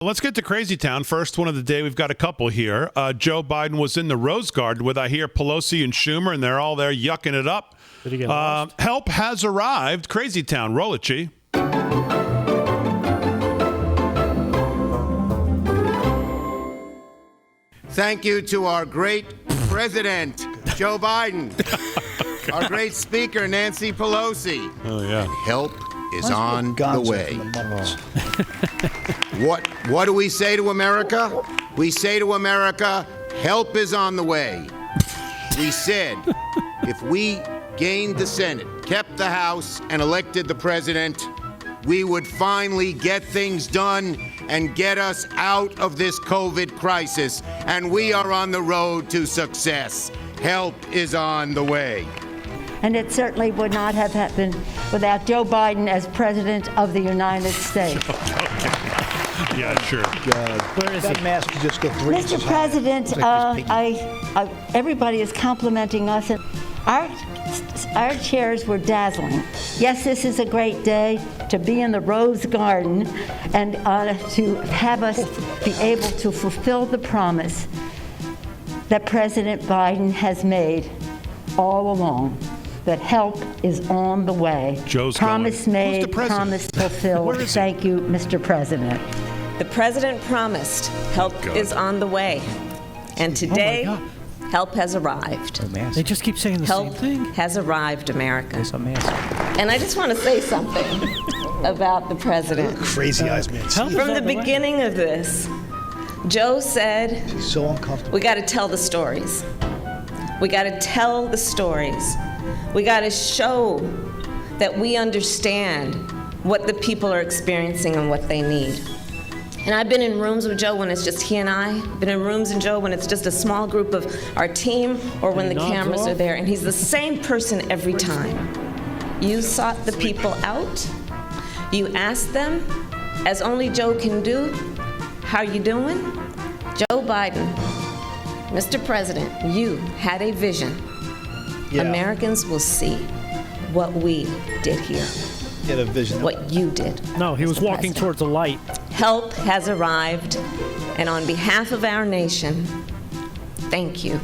Let's get to Crazy Town. First one of the day. We've got a couple here. Joe Biden was in the Rose Garden with, I hear, Pelosi and Schumer, and they're all there yucking it up. Did he get lost? Help has arrived. Crazy Town. Roll it, G. Thank you to our great president, Joe Biden. Our great speaker, Nancy Pelosi. Oh, yeah. Help is on the way. What do we say to America? We say to America, help is on the way. We said if we gained the Senate, kept the House, and elected the president, we would finally get things done and get us out of this COVID crisis. And we are on the road to success. Help is on the way. And it certainly would not have happened without Joe Biden as President of the United States. Yeah, sure. Where is That mask could just get 3 Mr. inches high. President, everybody is complimenting us. And our chairs were dazzling. Yes, this is a great day to be in the Rose Garden and to have us be able to fulfill the promise that President Biden has made all along. That help is on the way. Joe's promise going. made, Who's the president? promise fulfilled. Thank you, Mr. President. The president promised help is on the way. And today, help has arrived. They just keep saying the Help same thing. has arrived, America. It's a mask. And I just want to say something about the president. Crazy eyes, man. Help is From on the way. beginning of this, Joe said, He's so uncomfortable. we got to tell the stories. We got to tell the stories. We got to show that we understand what the people are experiencing and what they need. And I've been in rooms with Joe when it's just he and I. Been in rooms with Joe when it's just a small group of our team or when the cameras are there. And he's the same person every time. You sought the people out. You asked them, as only Joe can do, how you doing? Joe Biden, Mr. President, you had a vision. Yeah. Americans will see what we did here, Get a vision. what you did. No, he was Mr. walking President. towards a light. Help has arrived, and on behalf of our nation, thank you.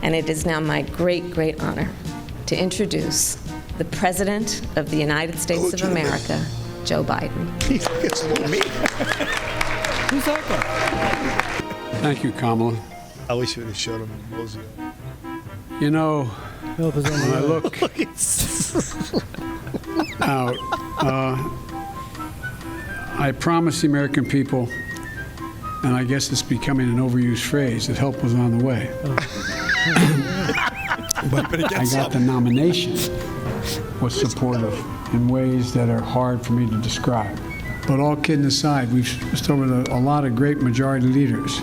And it is now my great, great honor to introduce the President of the United States of America, Joe Biden. It's a little mean. Who's that guy? Thank you, Kamala. I wish you would have showed him the mosey. You know, Help is on when I the way. look out, I promised the American people, and I guess it's becoming an overused phrase, that help was on the way. But I got the nomination, was supportive in ways that are hard for me to describe. But all kidding aside, we've stood with a lot of great majority leaders.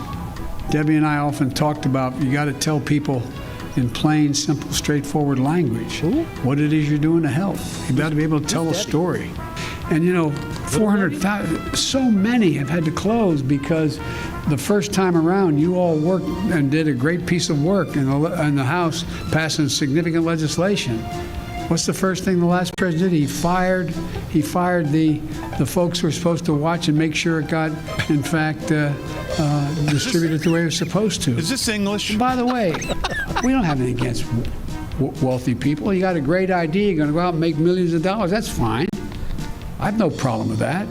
Debbie and I often talked about you got to tell people in plain, simple, straightforward language what it is you're doing to help. You got to be able to tell a story. And you know, 400,000, so many have had to close because the first time around you all worked and did a great piece of work in the House, passing significant legislation. What's the first thing the last president did? He fired the folks who were supposed to watch and make sure it got, in fact, distributed the way it was supposed to. Is this English? And by the way, we don't have anything against wealthy people. You got a great idea, you're going to go out and make millions of dollars. That's fine. I have no problem with that.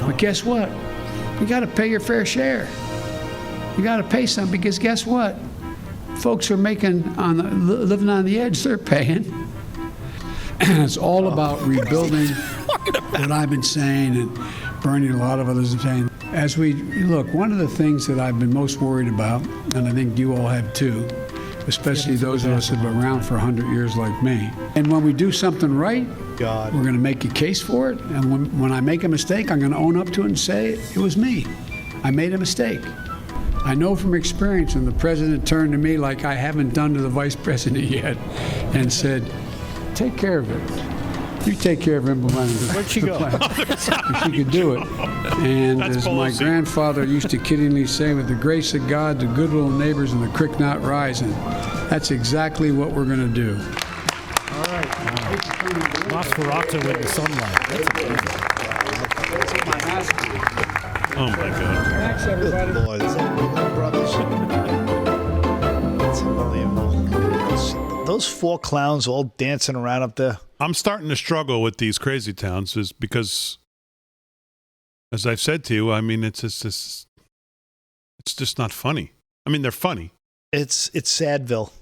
But guess what? You got to pay your fair share. You got to pay something because guess what? Folks who are living on the edge, they're paying. And it's all about rebuilding what I've been saying and Bernie and a lot of others are saying. As we look, one of the things that I've been most worried about, and I think you all have too, especially those of us who have been around for 100 years like me. And when we do something right, we're going to make a case for it. And when I make a mistake, I'm going to own up to it and say, it was me. I made a mistake. I know from experience when the president turned to me like I haven't done to the vice president yet and said, take care of it. You take care of implementing the Where'd she go? She could do it. And That's as my Pelosi. grandfather used to kiddingly say, with the grace of God, the good little neighbors, and the creek not rising, that's exactly what we're going to do. All right. Nosferatu in the sunlight. That's amazing. That's my master. Oh my God. Thanks, everybody. Good Lord, is that Ringling Brothers? That's unbelievable. Those four clowns all dancing around up there. I'm starting to struggle with these crazy towns is because, as I've said to you, I mean, it's just not funny. I mean, they're funny. It's Sadville.